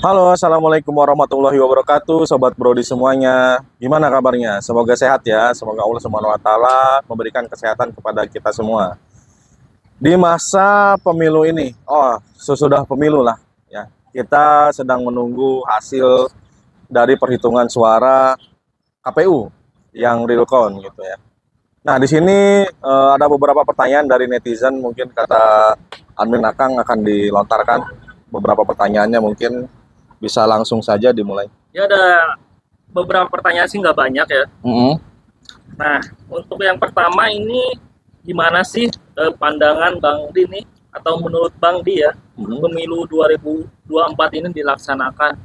Halo, assalamualaikum warahmatullahi wabarakatuh, sobat Brodi semuanya. Gimana kabarnya? Semoga sehat ya. Semoga Allah Subhanahu wa Ta'ala memberikan kesehatan kepada kita semua. Di masa pemilu ini, sesudah pemilu lah, ya. Kita sedang menunggu hasil dari perhitungan suara KPU yang real count gitu ya. Nah, di sini ada beberapa pertanyaan dari netizen, mungkin kata admin Akang akan dilontarkan beberapa pertanyaannya, mungkin bisa langsung saja dimulai. Ya ada beberapa pertanyaan sih nggak banyak ya. Mm-hmm. Nah, untuk yang pertama ini gimana sih pandangan Bang Di nih atau menurut Bang Di ya pemilu 2024 ini dilaksanakan?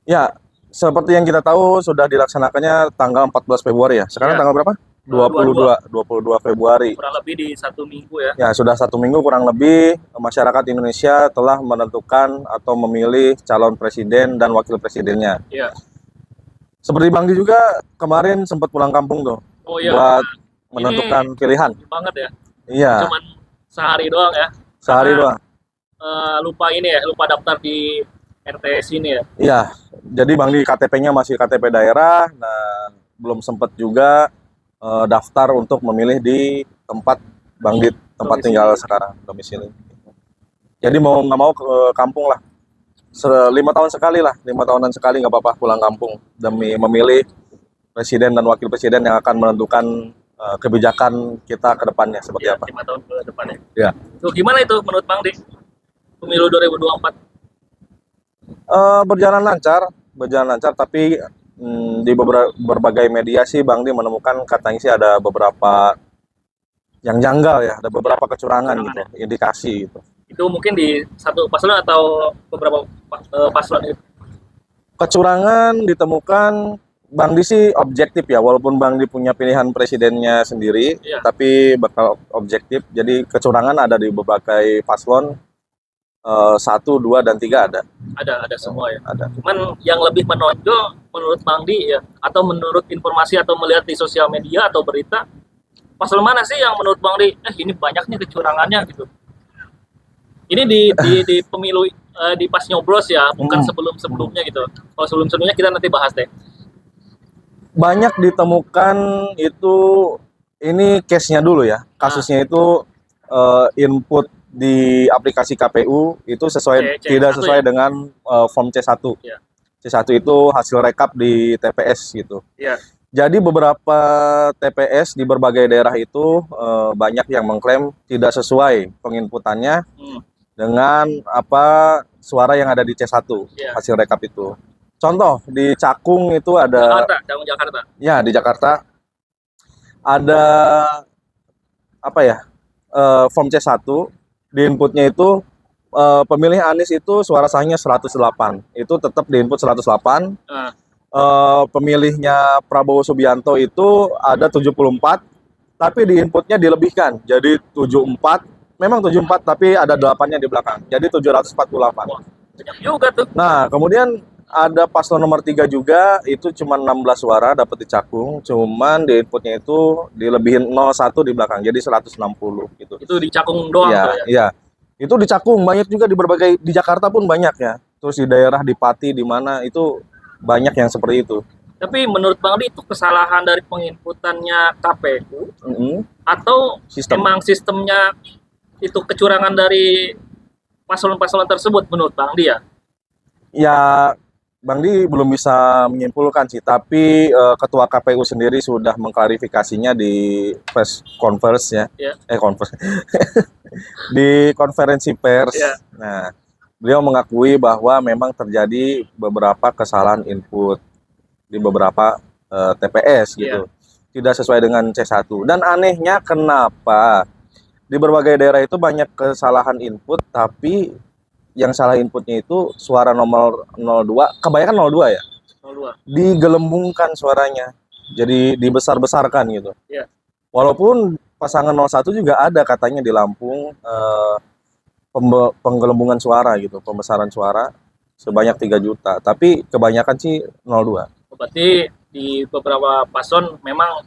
Ya, seperti yang kita tahu sudah dilaksanakannya tanggal 14 Februari ya. Sekarang Ya, tanggal berapa? 22 Februari. kurang lebih di 1 minggu ya. Ya, sudah 1 minggu kurang lebih masyarakat Indonesia telah menentukan atau memilih calon presiden dan wakil presidennya. Ya. Seperti Bang Di juga kemarin sempat pulang kampung tuh Oh iya. buat menentukan pilihan. Banget ya. Iya. Cuman sehari doang ya. Sehari doang. Lupa ini ya, lupa daftar di RTS ini ya. Iya. Jadi Bang Di KTP-nya masih KTP daerah. Nah, belum sempat juga daftar untuk memilih di tempat Bang Di tempat Domisili. tinggal sekarang, domisili. Jadi mau nggak mau ke kampung lah. 5 tahun sekali lah, 5 tahunan sekali nggak apa-apa pulang kampung demi memilih presiden dan wakil presiden yang akan menentukan kebijakan kita ke depannya seperti Ya, apa. 5 tahun ke depannya. Ya. Tuh gimana itu menurut Bang Di? Pemilu 2024. Berjalan lancar, tapi di berbagai media sih Bang Di menemukan katanya sih ada beberapa yang janggal ya, ada beberapa kecurangan gitu, ya. indikasi gitu. Itu mungkin di satu paslon atau beberapa paslon itu? Kecurangan ditemukan Bang Di sih objektif ya, walaupun Bang Di punya pilihan presidennya sendiri, Iya. tapi bakal objektif. Jadi kecurangan ada di berbagai paslon, 1, 2, dan 3 ada. Ada semua ya. Ada. Cuman yang lebih menonjol menurut Bang Di ya, atau menurut informasi atau melihat di sosial media atau berita, paslon mana sih yang menurut Bang Di, ini banyak nih kecurangannya gitu. Ini di pemilu di pas nyoblos ya, bukan sebelumnya gitu. Kalau sebelumnya kita nanti bahas deh. Banyak ditemukan itu, ini case-nya dulu ya. Kasusnya itu input di aplikasi KPU itu tidak sesuai ya? dengan form C1. Ya. C1 itu hasil rekap di TPS gitu. Ya. Jadi beberapa TPS di berbagai daerah itu banyak yang mengklaim tidak sesuai penginputannya dengan apa suara yang ada di C1 hasil rekap itu. Contoh di Cakung itu ada Jakarta. Ya, di Jakarta ada apa ya? Form C1 di inputnya itu pemilih Anies itu suara sahnya 108. Itu tetap di input 108. Pemilihnya Prabowo Subianto itu ada 74, tapi di inputnya dilebihkan jadi 74. Memang 74 tapi ada 8-nya di belakang. Jadi 748. Banyak juga tuh. Nah, kemudian ada paslon nomor 3 juga, itu cuma 16 suara dapat di Cakung, cuman di inputnya itu dilebihin 01 di belakang, jadi 160 gitu. Itu di Cakung doang ya, tuh ya? Iya, itu di Cakung, banyak juga di berbagai, di Jakarta pun banyak ya. Terus di daerah di Pati, di mana, itu banyak yang seperti itu. Tapi menurut Bang Di itu kesalahan dari penginputannya KPU atau emang sistemnya itu kecurangan dari paslon-paslon tersebut menurut Bang Di ya? Ya, Bang Di belum bisa menyimpulkan sih, tapi Ketua KPU sendiri sudah mengklarifikasinya di press conference ya, di konferensi pers. Nah, beliau mengakui bahwa memang terjadi beberapa kesalahan input di beberapa TPS gitu, tidak sesuai dengan C1. Dan anehnya kenapa di berbagai daerah itu banyak kesalahan input, tapi yang salah inputnya itu suara nomor 02, kebanyakan 02 ya. 02. Digelembungkan suaranya. Jadi dibesar-besarkan gitu. Yeah. Walaupun pasangan 01 juga ada katanya di Lampung penggelembungan suara gitu, pembesaran suara sebanyak 3 juta, tapi kebanyakan sih 02. Berarti di beberapa paslon memang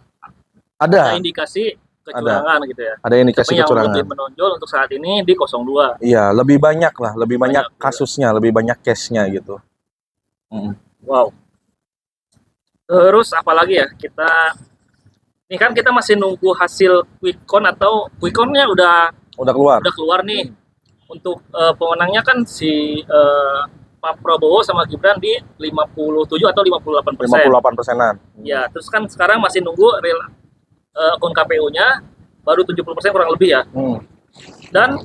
ada indikasi kecurangan gitu ya. Ada indikasi Tapi yang kecurangan. lebih menonjol untuk saat ini di 02. Iya, lebih banyak lah, lebih banyak Banyak, kasusnya, lebih banyak case-nya gitu. Mm. Wow. Terus apalagi ya, ini kan kita masih nunggu hasil quick count atau quick count-nya Udah keluar. udah keluar nih. Untuk pemenangnya kan si Pak Prabowo sama Gibran di 57 atau 58%. 58%-an. Ya, terus kan sekarang masih nunggu real akun KPU-nya baru 70% kurang lebih ya. Dan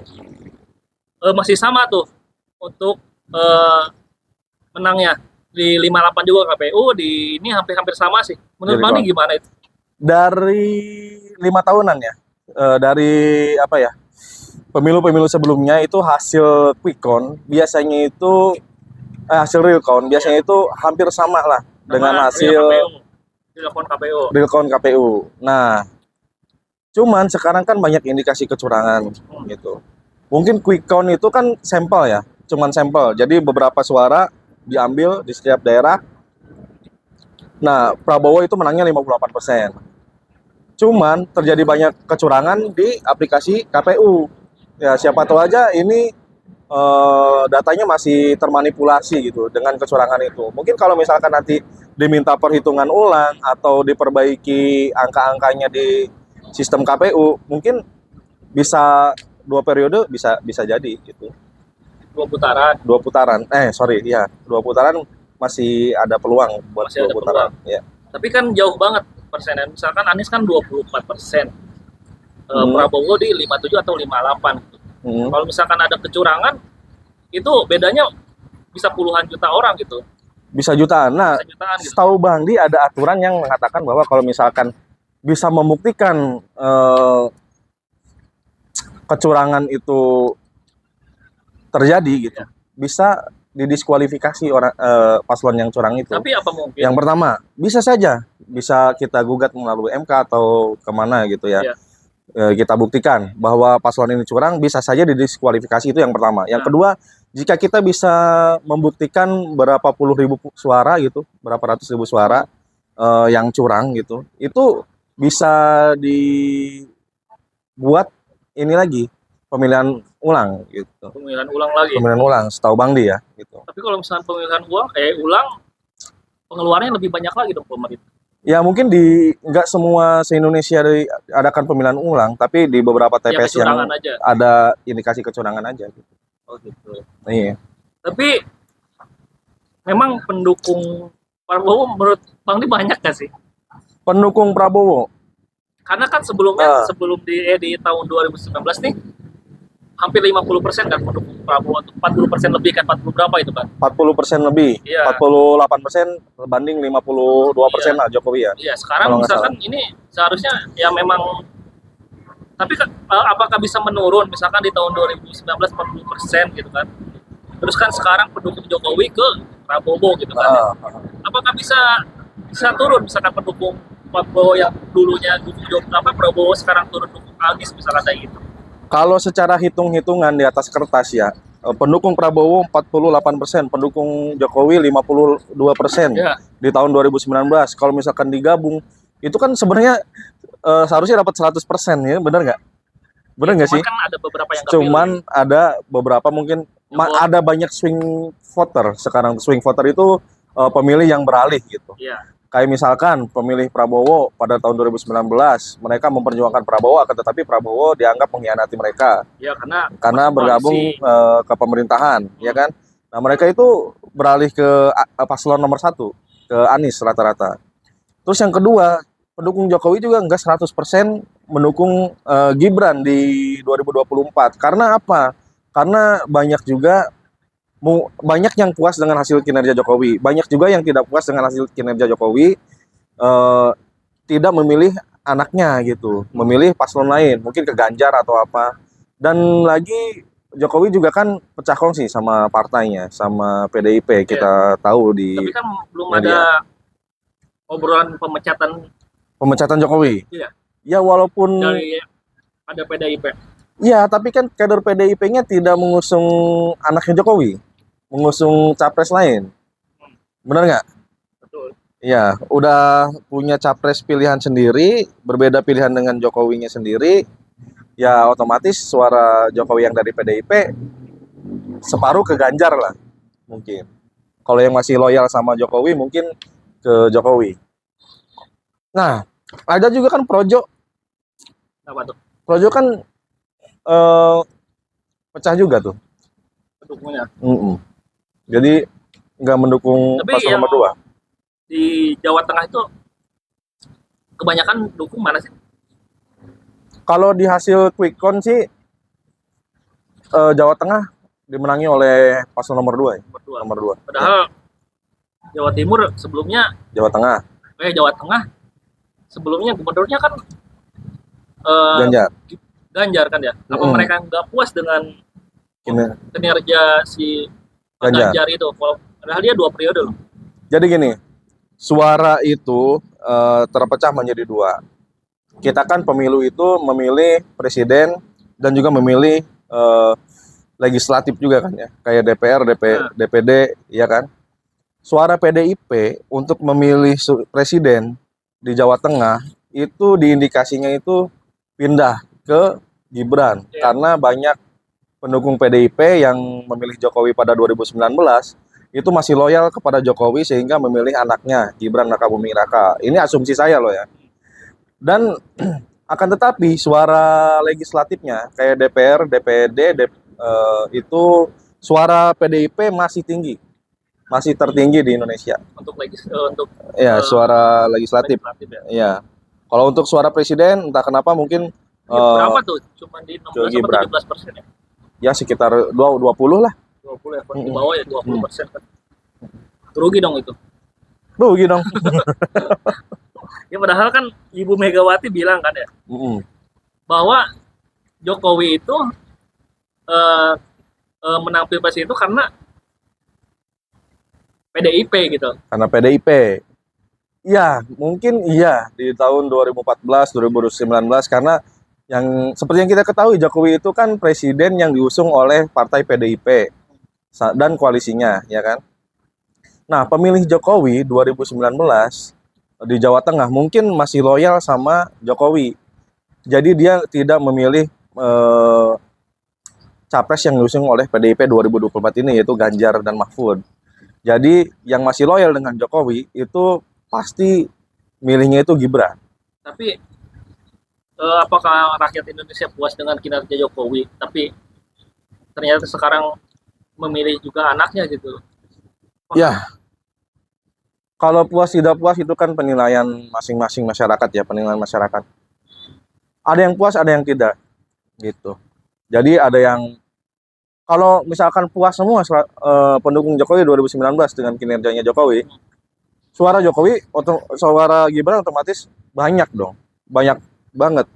masih sama tuh untuk menangnya di 58 juga KPU, di ini hampir-hampir sama sih. Menurut Bang gimana itu? Dari 5 tahunan ya, dari apa ya, pemilu-pemilu sebelumnya itu hasil quick count biasanya itu hasil real count biasanya itu hampir sama lah dengan hasil real count KPU. Nah, cuman sekarang kan banyak indikasi kecurangan gitu. Mungkin quick count itu kan sampel ya, cuman sampel. Jadi beberapa suara diambil di setiap daerah. Nah, Prabowo itu menangnya 58%. Cuman terjadi banyak kecurangan di aplikasi KPU. Ya, siapa tahu aja ini datanya masih termanipulasi gitu dengan kecurangan itu. Mungkin kalau misalkan nanti diminta perhitungan ulang atau diperbaiki angka-angkanya di sistem KPU, mungkin bisa 2 periode bisa jadi gitu. 2 putaran. 2 putaran. Iya, 2 putaran masih ada peluang buat masih 2 putaran. Ya. Tapi kan jauh banget persennya. Misalkan Anies kan 24%. Prabowo di 57 atau 58. Kalau misalkan ada kecurangan, itu bedanya bisa puluhan juta orang gitu. Bisa jutaan. Nah, setahu Bang Di ada aturan yang mengatakan bahwa kalau misalkan bisa membuktikan kecurangan itu terjadi gitu, bisa didiskualifikasi orang paslon yang curang itu. Tapi apa mungkin? Yang pertama, bisa saja, bisa kita gugat melalui MK atau kemana gitu ya. Kita buktikan bahwa paslon ini curang, bisa saja didiskualifikasi, itu yang pertama. Yang kedua, jika kita bisa membuktikan berapa puluh ribu suara gitu, berapa ratus ribu suara yang curang gitu, itu bisa dibuat ini lagi, pemilihan ulang gitu. Pemilihan ulang lagi. Pemilihan ulang, setahu Bang Di ya gitu. Tapi kalau misalnya pemilihan ulang, pengeluarannya lebih banyak lagi dong pemerintah. Ya mungkin nggak semua se-Indonesia diadakan pemilihan ulang, tapi di beberapa TPS yang aja ada indikasi kecurangan aja gitu. Oh gitu. Iya. Tapi memang pendukung Prabowo menurut Bang Di banyak gak sih? Pendukung Prabowo? Karena kan sebelumnya sebelum di tahun 2019 nih hampir 50% kan pendukung Prabowo, 40% lebih kan, 40 berapa itu kan? 40% lebih, iya. 48% banding 52% lah Jokowi ya. Iya, sekarang misalkan ini seharusnya ya memang, tapi apakah bisa menurun misalkan di tahun 2019 40% gitu kan? Terus kan sekarang pendukung Jokowi ke Prabowo gitu kan? Apakah bisa turun misalkan pendukung Prabowo yang dulunya dukung Prabowo sekarang turun dukung Anies misalkan kayak gitu? Kalau secara hitung-hitungan di atas kertas ya, pendukung Prabowo 48%, pendukung Jokowi 52% di tahun 2019. Kalau misalkan digabung, itu kan sebenarnya seharusnya dapat 100% ya, benar nggak? Benar nggak sih? Kan ada beberapa yang cuman ada beberapa mungkin ada banyak swing voter sekarang. Swing voter itu pemilih yang beralih gitu. Iya. Kayak misalkan pemilih Prabowo pada tahun 2019, mereka memperjuangkan Prabowo, akan tetapi Prabowo dianggap mengkhianati mereka. Ya, karena bergabung ke pemerintahan, ya kan? Nah, mereka itu beralih ke paslon nomor 1, ke Anies rata-rata. Terus yang kedua, pendukung Jokowi juga enggak 100% mendukung Gibran di 2024. Karena apa? Karena banyak yang puas dengan hasil kinerja Jokowi, banyak juga yang tidak puas dengan hasil kinerja Jokowi, tidak memilih anaknya gitu, memilih paslon lain, mungkin ke Ganjar atau apa. Dan lagi Jokowi juga kan pecah kongsi sama partainya, sama PDIP, kita tahu di. Tapi kan belum ada obrolan pemecatan Jokowi. Iya. Ya walaupun dari ada PDIP. Iya, tapi kan kader PDIP-nya tidak mengusung anaknya Jokowi, mengusung capres lain. Benar nggak? Betul. Ya, udah punya capres pilihan sendiri, berbeda pilihan dengan Jokowinya sendiri. Ya otomatis suara Jokowi yang dari PDIP separuh ke Ganjar lah mungkin. Kalau yang masih loyal sama Jokowi mungkin ke Jokowi. Nah, ada juga kan Projo. Apa tuh Projo kan eh, pecah juga tuh. pendukungnya? Mm-mm. Jadi nggak mendukung Tapi paslon yang nomor 2. di Jawa Tengah itu kebanyakan dukung mana sih? Kalau di hasil quick count sih Jawa Tengah dimenangi oleh paslon nomor 2 ya. Berdua. Nomor 2. Ya, Padahal Jawa Timur sebelumnya, Jawa Tengah Jawa Tengah sebelumnya gubernurnya kan eh, Ganjar. Ganjar kan ya. Apa Mm-mm. mereka nggak puas dengan Ini kinerja si Pak Ganjar. Ganjar itu? Padahal dia 2 periode loh. Jadi gini, suara itu terpecah menjadi 2. Kita kan pemilu itu memilih presiden dan juga memilih legislatif juga kan ya, kayak DPR, DPD, ya kan. Suara PDIP untuk memilih presiden di Jawa Tengah itu diindikasinya itu pindah ke Gibran karena banyak pendukung PDIP yang memilih Jokowi pada 2019 itu masih loyal kepada Jokowi sehingga memilih anaknya Gibran Rakabuming Raka. Ini asumsi saya loh ya. Dan akan tetapi suara legislatifnya kayak DPR, DPD, itu suara PDIP masih tinggi, masih tertinggi di Indonesia. Untuk Ya, suara legislatif. legislatif ya. Ya. Kalau untuk suara presiden entah kenapa mungkin Ini berapa tuh? Cuma di 16 atau Gibran. 17% ya? Ya sekitar 20 lah. 20 ya, di bawah ya 20% kan. Rugi dong itu. Rugi dong. Ya padahal kan Ibu Megawati bilang kan ya bahwa Jokowi itu menang pilpres itu karena PDIP gitu. Karena PDIP. Ya, mungkin iya di tahun 2014, 2019 karena yang seperti yang kita ketahui Jokowi itu kan presiden yang diusung oleh partai PDIP dan koalisinya, ya kan? Nah, pemilih Jokowi 2019 di Jawa Tengah mungkin masih loyal sama Jokowi. Jadi dia tidak memilih capres yang diusung oleh PDIP 2024 ini yaitu Ganjar dan Mahfud. Jadi yang masih loyal dengan Jokowi itu pasti milihnya itu Gibran. Tapi apakah rakyat Indonesia puas dengan kinerja Jokowi? Tapi ternyata sekarang memilih juga anaknya gitu. Ya, kalau puas tidak puas itu kan penilaian masing-masing masyarakat ya, penilaian masyarakat. Ada yang puas, ada yang tidak, gitu. Jadi ada yang kalau misalkan puas semua pendukung Jokowi 2019 dengan kinerjanya Jokowi, suara Jokowi, suara Gibran otomatis banyak dong, banyak banget.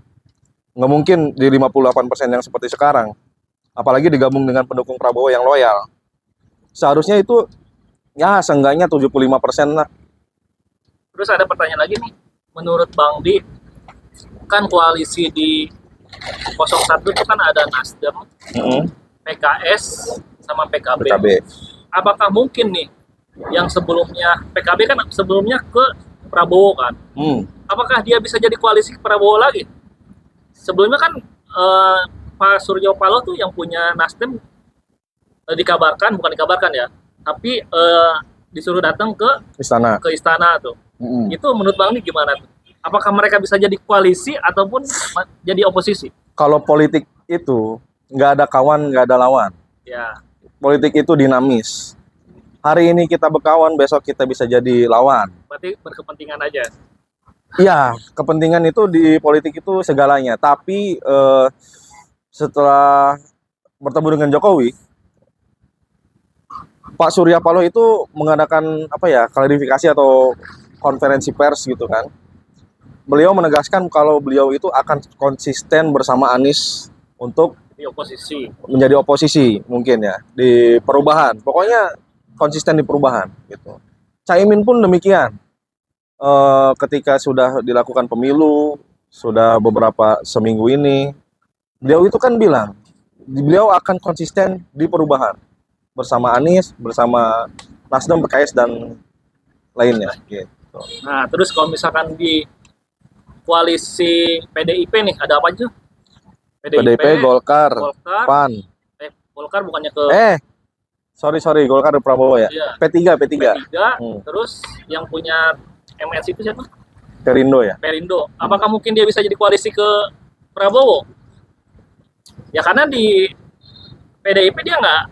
Nggak mungkin di 58% yang seperti sekarang. Apalagi digabung dengan pendukung Prabowo yang loyal. Seharusnya itu ya seenggaknya 75% lah. Terus ada pertanyaan lagi nih. Menurut Bang Di, kan koalisi di 01 itu kan ada Nasdem, PKS, sama PKB. Apakah mungkin nih yang sebelumnya PKB kan sebelumnya ke Prabowo kan? Apakah dia bisa jadi koalisi ke Prabowo lagi? Sebelumnya kan Pak Suryo Paloh tuh yang punya Nasdem bukan dikabarkan ya, tapi disuruh datang ke istana tuh. Itu menurut Bang ini gimana tuh? Apakah mereka bisa jadi koalisi ataupun jadi oposisi? Kalau politik itu nggak ada kawan, nggak ada lawan. Ya. Politik itu dinamis. Hari ini kita berkawan, besok kita bisa jadi lawan. Berarti berkepentingan aja. Iya, kepentingan itu di politik itu segalanya. Tapi setelah bertemu dengan Jokowi, Pak Surya Paloh itu mengadakan klarifikasi atau konferensi pers gitu kan. Beliau menegaskan kalau beliau itu akan konsisten bersama Anies untuk menjadi oposisi mungkin ya di perubahan. Pokoknya konsisten di perubahan gitu. Caimin pun demikian. Ketika sudah dilakukan pemilu, sudah beberapa seminggu ini, beliau itu kan bilang beliau akan konsisten di perubahan bersama Anies, bersama Nasdem, PKS dan lainnya. Gitu. gitu. Nah, terus kalau misalkan di koalisi PDIP nih ada apa aja? PDIP, Golkar, Golkar, PAN. Golkar bukannya ke Sorry, Golkar Prabowo ya. iya, P3. P3, Hmm. terus yang punya MS itu siapa? Perindo ya. Perindo. Apakah mungkin dia bisa jadi koalisi ke Prabowo? Ya karena di PDIP dia nggak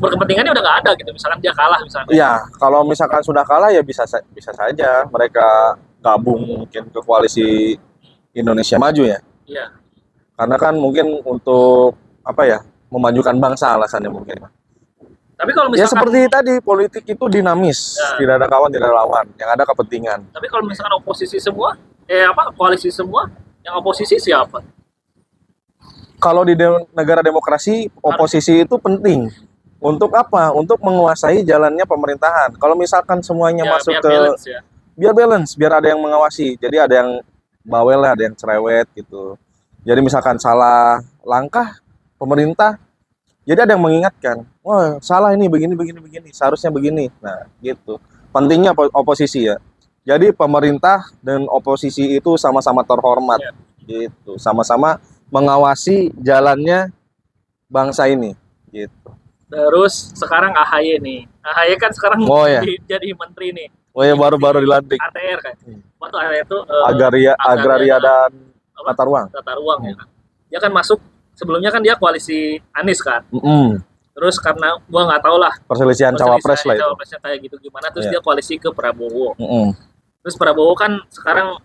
berkepentingannya udah nggak ada gitu. Misalkan dia kalah misalnya. Iya, kalau misalkan sudah kalah ya bisa saja mereka gabung mungkin ke koalisi Indonesia Maju ya. Iya. Karena kan mungkin untuk apa ya, memajukan bangsa alasannya mungkin. Tapi kalau Ya misalkan seperti tadi, politik itu dinamis, Ya. tidak ada kawan, tidak ada lawan, yang ada kepentingan. Tapi kalau misalkan oposisi semua, koalisi semua, yang oposisi siapa? Kalau di negara demokrasi, oposisi itu penting. Untuk apa? Untuk menguasai jalannya pemerintahan. Kalau misalkan semuanya Ya, masuk biar ke balance ya. biar balance, biar ada yang mengawasi. Jadi ada yang bawel lah, ada yang cerewet gitu. Jadi misalkan salah langkah pemerintah, jadi ada yang mengingatkan, wah salah ini begini, seharusnya begini. Nah gitu. Pentingnya oposisi ya. Jadi pemerintah dan oposisi itu sama-sama terhormat, Ya. gitu. Sama-sama mengawasi jalannya bangsa ini, gitu. Terus sekarang AHY nih. AHY kan sekarang Oh, ya. jadi menteri nih. Oh ya, baru-baru dilantik. ATR kan. Hmm. Waktu ATR itu Agraria dan apa? tata ruang. Tata ruang ya kan. Dia kan masuk sebelumnya kan dia koalisi Anies kan. Terus karena gua nggak tahu lah Perselisihan cawapres lah itu. cawapresnya kayak gitu gimana, terus Iya. dia koalisi ke Prabowo. Mm-mm. Terus Prabowo kan sekarang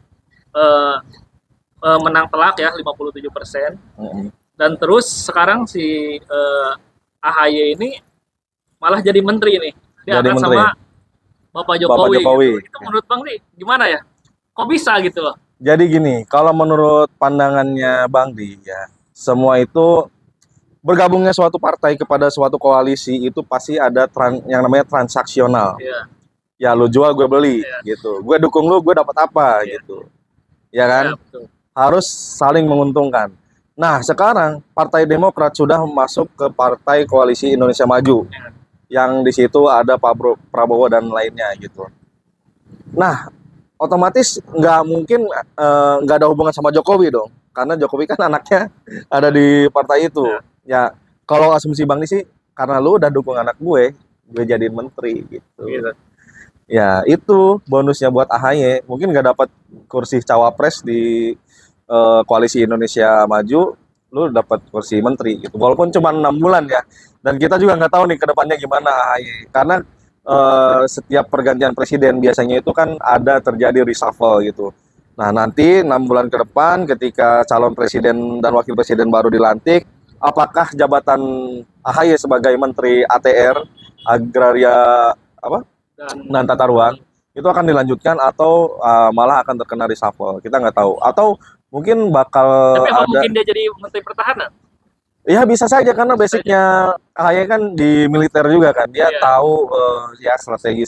menang telak ya 57%. Mm-mm. Dan terus sekarang si AHY ini malah jadi menteri nih. Dia Jadi akan menteri. sama Bapak Jokowi. Jokowi. Gitu. Itu menurut Bang Di gimana ya? Kok bisa gitu loh? Jadi gini, kalau menurut pandangannya Bang Di ya, semua itu bergabungnya suatu partai kepada suatu koalisi itu pasti ada yang namanya transaksional. Iya. Ya lu jual gue beli gitu. Gue dukung lu, gue dapat apa gitu. Ya kan? Ya, betul. Harus saling menguntungkan. Nah, sekarang Partai Demokrat sudah masuk ke Partai Koalisi Indonesia Maju. Ya. Yang di situ ada Pak Prabowo dan lainnya gitu. Nah, otomatis nggak mungkin nggak ada hubungan sama Jokowi dong, karena Jokowi kan anaknya ada di partai itu. Ya, kalau asumsi Bang Di sih, karena lu udah dukung anak gue jadiin menteri gitu. Gitu. Ya, itu bonusnya buat AHY. Mungkin nggak dapat kursi cawapres di koalisi Indonesia Maju, lu dapat kursi menteri gitu. Walaupun cuma 6 bulan ya. Dan kita juga nggak tahu nih ke depannya gimana AHY. Karena setiap pergantian presiden biasanya itu kan ada terjadi reshuffle gitu. Nah, nanti 6 bulan ke depan ketika calon presiden dan wakil presiden baru dilantik, apakah jabatan AHY sebagai menteri ATR, Agraria dan tata ruang itu akan dilanjutkan atau malah akan terkena reshuffle? Kita nggak tahu. Atau mungkin bakal Tapi apa ada. mungkin dia jadi menteri pertahanan? Ya bisa saja karena basicnya AHY kan di militer juga kan. Dia Iya. tahu ya strategi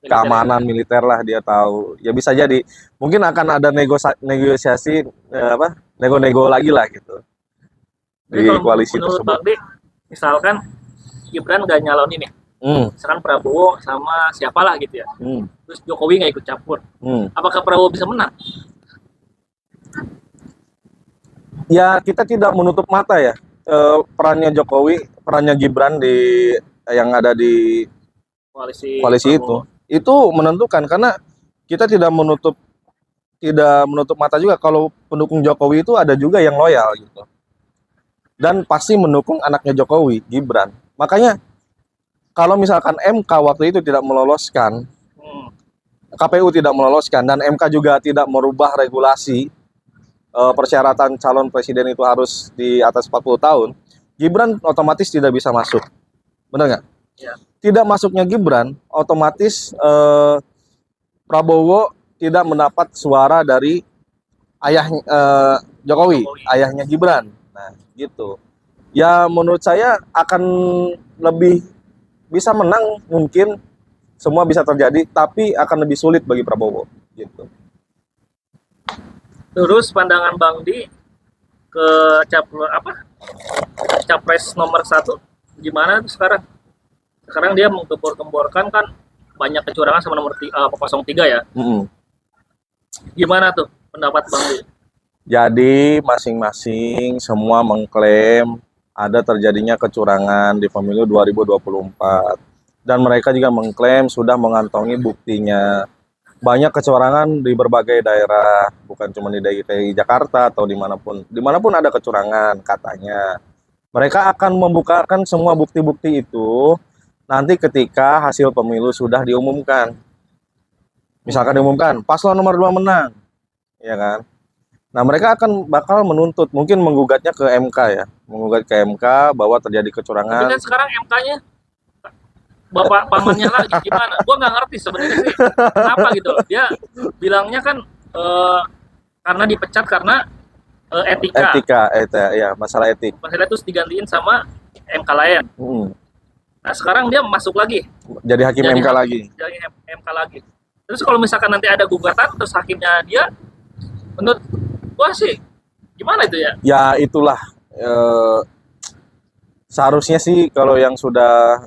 keamanan militer lah dia tahu. Ya bisa jadi. Mungkin akan ada negosiasi nego-nego lagi lah gitu. Jadi Di kalau koalisi menurut tersebut. Bang Di, misalkan Gibran nggak nyalon ini, misalkan Prabowo sama siapalah gitu ya, terus Jokowi nggak ikut campur, apakah Prabowo bisa menang? Ya kita tidak menutup mata ya perannya Jokowi, perannya Gibran di yang ada di koalisi itu menentukan, karena kita tidak menutup mata juga kalau pendukung Jokowi itu ada juga yang loyal gitu dan pasti mendukung anaknya Jokowi, Gibran. Makanya kalau misalkan MK waktu itu tidak meloloskan, KPU tidak meloloskan dan MK juga tidak merubah regulasi persyaratan calon presiden itu harus di atas 40 tahun, Gibran otomatis tidak bisa masuk. Benar nggak? Ya. Tidak masuknya Gibran, otomatis Prabowo tidak mendapat suara dari ayah Jokowi, ayahnya Gibran. Nah, gitu. Ya menurut saya akan lebih bisa menang, mungkin semua bisa terjadi, tapi akan lebih sulit bagi Prabowo. Gitu. Terus pandangan Bang Di ke capres nomor 1 gimana tuh sekarang? Sekarang dia menggembor-gemborkan kan banyak kecurangan sama nomor 03 ya. Gimana tuh pendapat Bang Di? Jadi masing-masing semua mengklaim ada terjadinya kecurangan di pemilu 2024. Dan mereka juga mengklaim sudah mengantongi buktinya. Banyak kecurangan di berbagai daerah, bukan cuma di DKI Jakarta atau dimanapun. Dimanapun ada kecurangan katanya. Mereka akan membukakan semua bukti-bukti itu nanti ketika hasil pemilu sudah diumumkan. Misalkan diumumkan, paslon nomor 2 menang, ya kan? Nah, mereka bakal menuntut, mungkin menggugatnya ke MK ya, menggugat ke MK bahwa terjadi Tapi kecurangan. kan sekarang MK-nya Bapak pamannya lagi gimana? Gua nggak ngerti sebenarnya sih kenapa gitu loh. Dia bilangnya kan karena dipecat karena etika. Ya, masalah etik. Masalah terus digantiin sama MK lain. Nah sekarang dia masuk lagi. Jadi hakim MK lagi. Jadi MK lagi. Terus kalau misalkan nanti ada gugatan, terus hakimnya dia, menurut gua sih gimana itu ya? Ya itulah. Seharusnya sih kalau yang sudah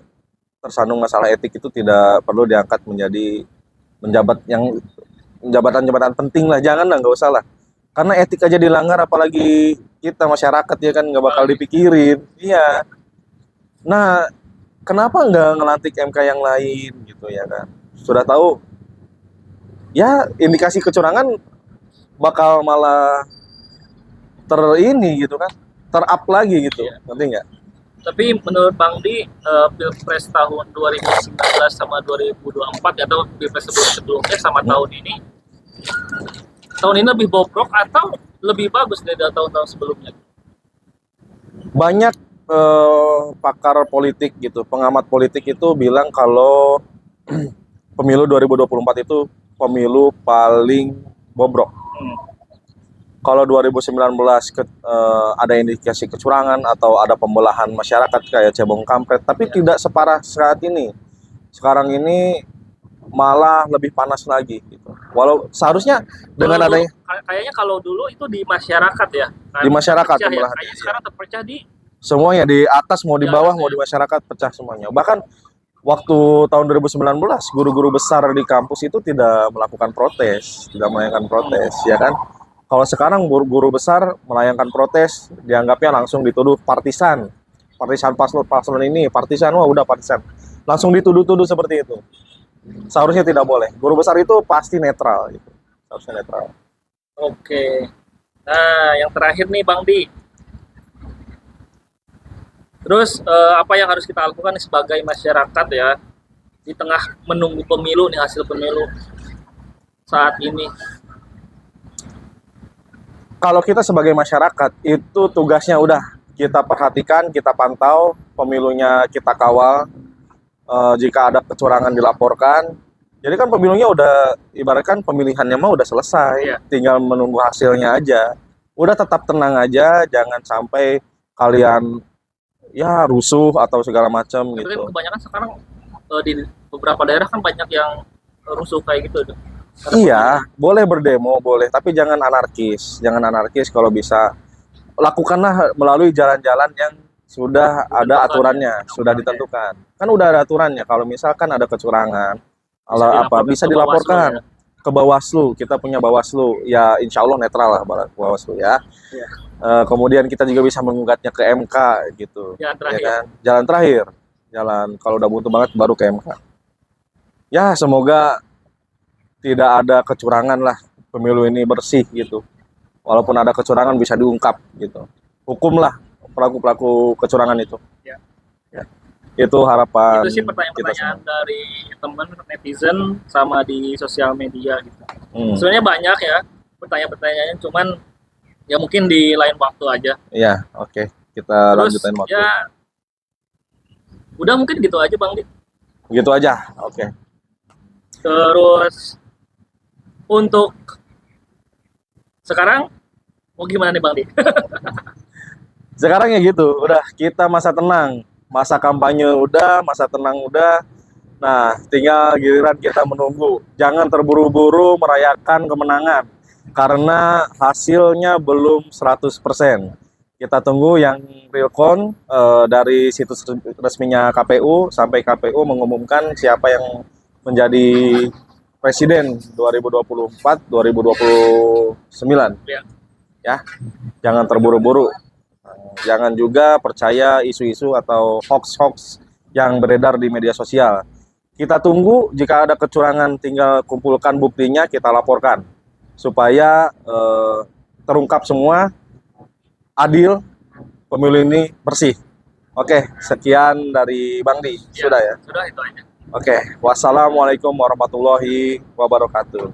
tersandung masalah etik itu tidak perlu diangkat menjadi jabatan-jabatan penting lah, jangan lah, nggak usah lah. Karena etik aja dilanggar, apalagi kita masyarakat ya kan nggak bakal dipikirin. Iya. Nah, kenapa nggak ngelantik MK yang lain gitu ya kan? Sudah tahu, ya indikasi kecurangan bakal malah gitu kan, ter-up lagi gitu, ngerti nggak? Tapi menurut Bang Di, Pilpres tahun 2019 sama 2024 atau Pilpres sebelumnya sama tahun ini lebih bobrok atau lebih bagus dari tahun-tahun sebelumnya? Banyak pakar politik gitu, pengamat politik itu bilang kalau pemilu 2024 itu pemilu paling bobrok. Kalau 2019 ada indikasi kecurangan atau ada pembelahan masyarakat kayak cebong kampret, tapi tidak separah saat ini. Sekarang ini malah lebih panas lagi gitu. Walau seharusnya dengan adanya kayaknya kalau dulu itu di masyarakat ya. Di masyarakat pembelahan. Kayaknya sekarang terpecah di semuanya, di atas mau di bawah mau di masyarakat, pecah semuanya. Bahkan waktu tahun 2019 guru-guru besar di kampus itu tidak melakukan protes, tidak melayangkan protes, ya kan? Kalau sekarang guru besar melayangkan protes, dianggapnya langsung dituduh partisan paslon ini, partisan, wah udah partisan, langsung dituduh-tuduh seperti itu. Seharusnya tidak boleh. Guru besar itu pasti netral, gitu. Harusnya netral. Oke. Nah, yang terakhir nih Bang Di. Terus apa yang harus kita lakukan sebagai masyarakat ya di tengah menunggu pemilu nih, hasil pemilu saat ini? Kalau kita sebagai masyarakat itu tugasnya udah kita perhatikan, kita pantau pemilunya, kita kawal. Jika ada kecurangan dilaporkan. Jadi kan pemilunya udah, ibaratkan pemilihannya mah udah selesai, tinggal menunggu hasilnya aja. Udah tetap tenang aja, jangan sampai kalian ya rusuh atau segala macam gitu. Tapi kebanyakan sekarang di beberapa daerah kan banyak yang rusuh kayak gitu. Iya, boleh berdemo, boleh, tapi jangan anarkis. Jangan anarkis, kalau bisa lakukanlah melalui jalan-jalan yang sudah ada aturannya, sudah ditentukan. Kan udah ada aturannya. Kalau misalkan ada kecurangan, bisa dilaporkan ke Bawaslu. Kita punya Bawaslu, ya insya Allah netral lah Bawaslu ya. Kemudian kita juga bisa menggugatnya ke MK gitu. Ya kan? Jalan terakhir, kalau udah butuh banget baru ke MK. Ya semoga tidak ada kecurangan lah, pemilu ini bersih gitu. Walaupun ada kecurangan bisa diungkap gitu. Hukumlah pelaku-pelaku kecurangan itu. Ya. Itu harapan. Itu sih pertanyaan-pertanyaan dari teman netizen sama di sosial media gitu. Sebenarnya banyak ya pertanyaan-pertanyaannya, cuman ya mungkin di lain waktu aja. Iya, oke. Kita lanjutin waktu. Ya, udah mungkin gitu aja Bang Di. Gitu aja, oke. Terus untuk sekarang mau gimana nih Bang Di? Sekarang ya gitu, udah kita masa tenang, masa kampanye udah, masa tenang udah. Nah, tinggal giliran kita menunggu. Jangan terburu-buru merayakan kemenangan karena hasilnya belum 100%. Kita tunggu yang real count dari situs resminya KPU sampai KPU mengumumkan siapa yang menjadi presiden 2024-2029. Ya. Ya, jangan terburu-buru. Jangan juga percaya isu-isu atau hoax-hoax yang beredar di media sosial. Kita tunggu, jika ada kecurangan tinggal kumpulkan buktinya, kita laporkan supaya terungkap semua, adil, pemilu ini bersih. Oke, sekian dari Bang Di. Sudah ya? Sudah itu aja. Oke, wassalamualaikum warahmatullahi wabarakatuh.